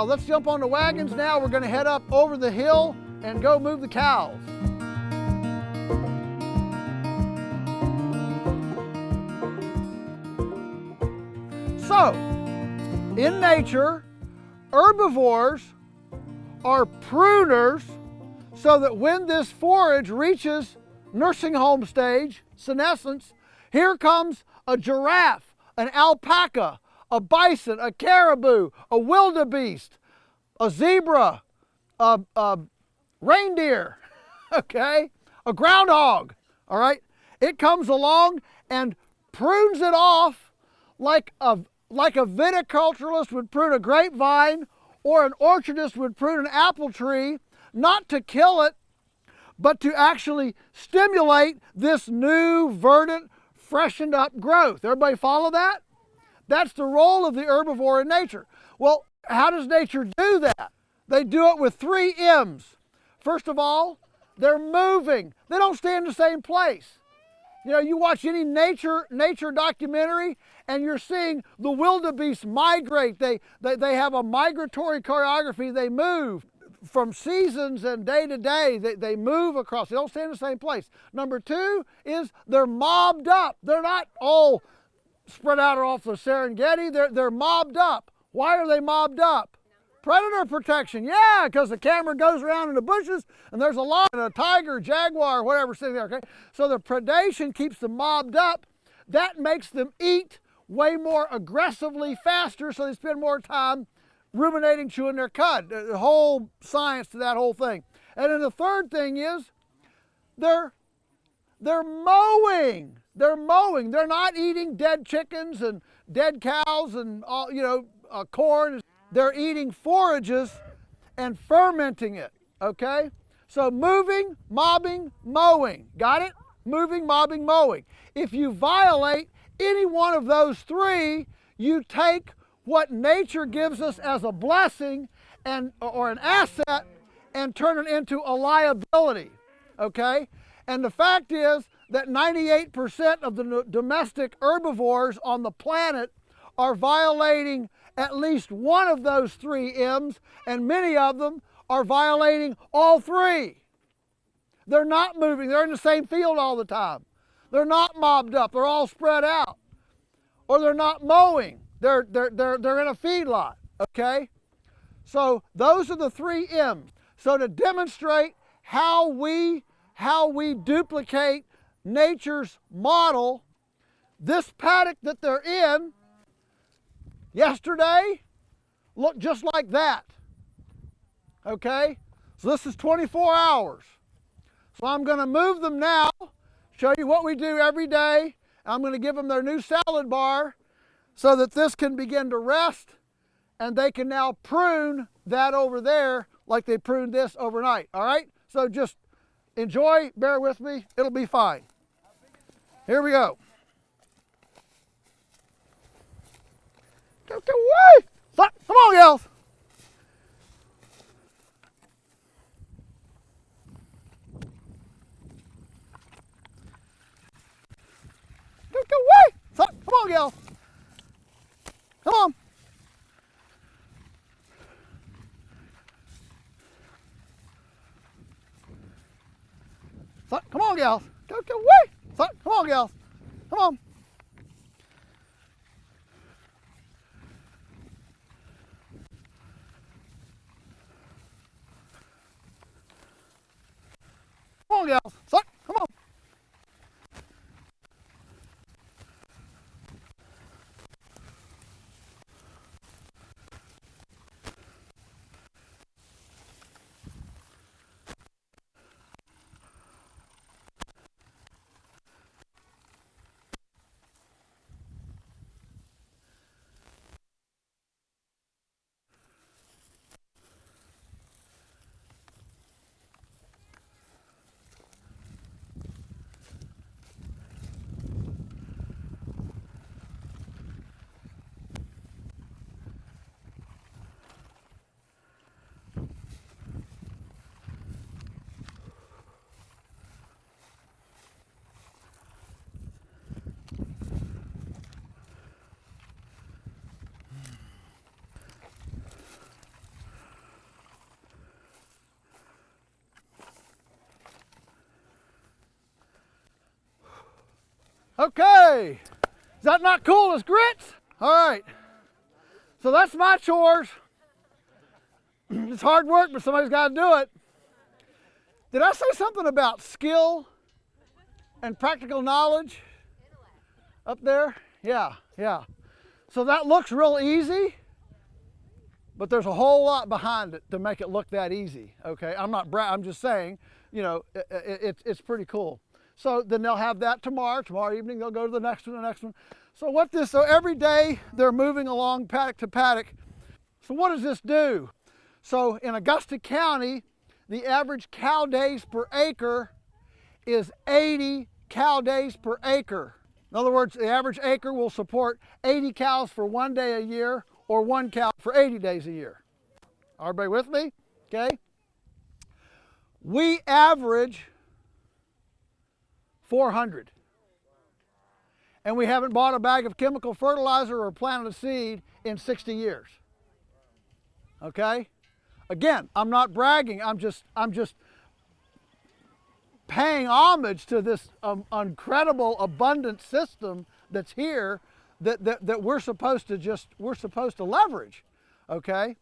Well, let's jump on the wagons now. We're gonna head up over the hill and go move the cows. So, in nature, herbivores are pruners so that when this forage reaches nursing home stage, senescence, here comes a giraffe, an alpaca, a bison, a caribou, a wildebeest, a zebra, a reindeer, okay, a groundhog, all right? It comes along and prunes it off like a viticulturalist would prune a grapevine or an orchardist would prune an apple tree, not to kill it, but to actually stimulate this new, verdant, freshened up growth. Everybody follow that? That's the role of the herbivore in nature. Well, how does nature do that? They do it with 3 M's. First of all, they're moving. They don't stay in the same place. You know, you watch any nature documentary and you're seeing the wildebeest migrate. They have a migratory choreography. They move from seasons and day to day. They move across. They don't stay in the same place. Number 2 is they're mobbed up. They're not all spread out off the Serengeti. They're mobbed up. Why are they mobbed up? Predator protection, yeah, because the camera goes around in the bushes and there's a lion, a tiger, jaguar, whatever sitting there, okay? So the predation keeps them mobbed up. That makes them eat way more aggressively faster, so they spend more time ruminating, chewing their cud. The whole science to that whole thing. And then the third thing is they're mowing. They're mowing. They're not eating dead chickens and dead cows and all, corn. They're eating forages and fermenting it, okay? So moving, mobbing, mowing. Got it? Moving, mobbing, mowing. If you violate any one of those 3, you take what nature gives us as a blessing or an asset and turn it into a liability, okay? And the fact is that 98% of the domestic herbivores on the planet are violating at least one of those 3 M's, and many of them are violating all 3. They're not moving. They're in the same field all the time. They're not mobbed up. They're all spread out. Or they're not mowing. They're in a feedlot, okay? So those are the 3 M's. So to demonstrate how we duplicate nature's model, this paddock that they're in yesterday looked just like that, okay? So this is 24 hours. So I'm gonna move them now, show you what we do every day. I'm gonna give them their new salad bar so that this can begin to rest and they can now prune that over there like they pruned this overnight, all right? So just enjoy, bear with me, it'll be fine. Here we go. Come on, gals. Come on, gals. Come on. Come on, gals. Come on, gals. Come on. Come on, gals. Come on. Okay, is that not cool as grits? All right, so that's my chores. It's hard work, but somebody's got to do it. Did I say something about skill and practical knowledge up there? Yeah. So that looks real easy, but there's a whole lot behind it to make it look that easy, okay? I'm just saying, you know, it's pretty cool. So then they'll have that tomorrow evening they'll go to the next one. So every day they're moving along paddock to paddock. So what does this do? So in Augusta County, the average cow days per acre is 80 cow days per acre. In other words, the average acre will support 80 cows for 1 day a year or 1 cow for 80 days a year. Everybody with me? Okay. We average 400. And we haven't bought a bag of chemical fertilizer or planted a seed in 60 years. Okay? Again, I'm not bragging, I'm just paying homage to this incredible abundant system that's here that we're supposed to leverage. Okay?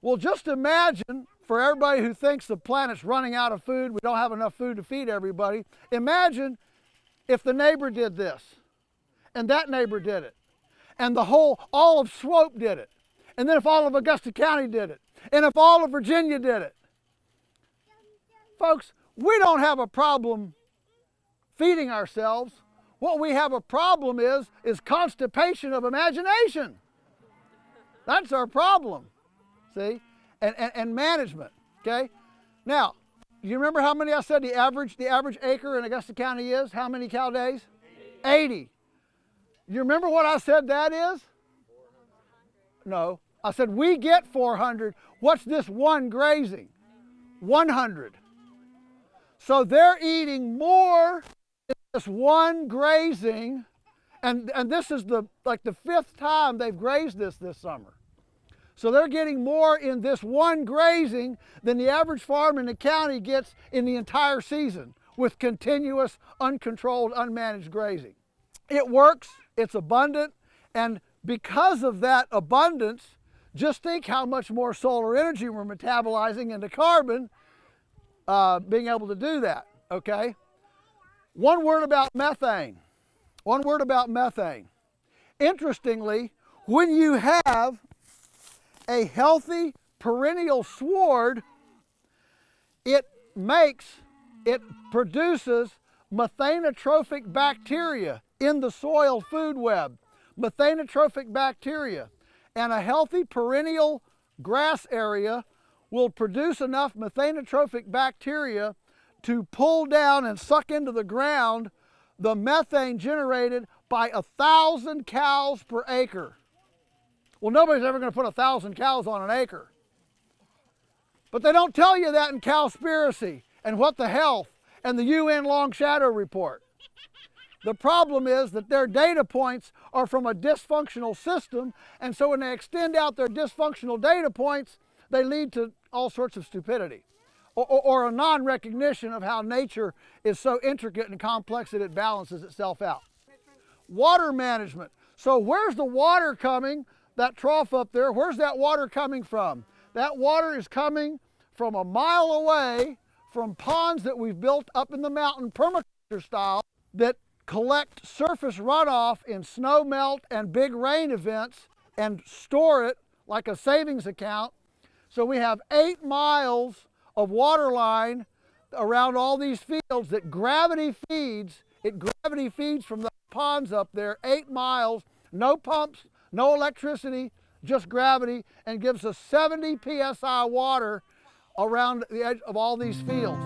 Well, just imagine, for everybody who thinks the planet's running out of food, we don't have enough food to feed everybody, imagine if the neighbor did this, and that neighbor did it, and all of Swope did it, and then if all of Augusta County did it, and if all of Virginia did it. Folks, we don't have a problem feeding ourselves. What we have a problem is constipation of imagination. That's our problem, see? And management, okay? Now, you remember how many I said the average acre in Augusta County is? How many cow days? 80. You remember what I said that is? No. I said we get 400. What's this one grazing? 100. So they're eating more in this one grazing, and this is the 5th time they've grazed this summer. So they're getting more in this one grazing than the average farm in the county gets in the entire season with continuous, uncontrolled, unmanaged grazing. It works, it's abundant, and because of that abundance, just think how much more solar energy we're metabolizing into carbon, being able to do that, okay? One word about methane. Interestingly, when you have a healthy perennial sward, it produces methanotrophic bacteria in the soil food web. Methanotrophic bacteria. And a healthy perennial grass area will produce enough methanotrophic bacteria to pull down and suck into the ground the methane generated by 1,000 cows per acre. Well, nobody's ever going to put 1,000 cows on an acre. But they don't tell you that in Cowspiracy and What the Health and the UN Long Shadow Report. The problem is that their data points are from a dysfunctional system, and so when they extend out their dysfunctional data points, they lead to all sorts of stupidity or a non-recognition of how nature is so intricate and complex that it balances itself out. Water management. So where's the water coming, that trough up there, where's that water coming from? That water is coming from a mile away from ponds that we've built up in the mountain permaculture style that collect surface runoff in snow melt and big rain events and store it like a savings account. So we have 8 miles of water line around all these fields that gravity feeds. It gravity feeds from the ponds up there, 8 miles, no pumps, no electricity, just gravity, and gives us 70 psi water around the edge of all these fields.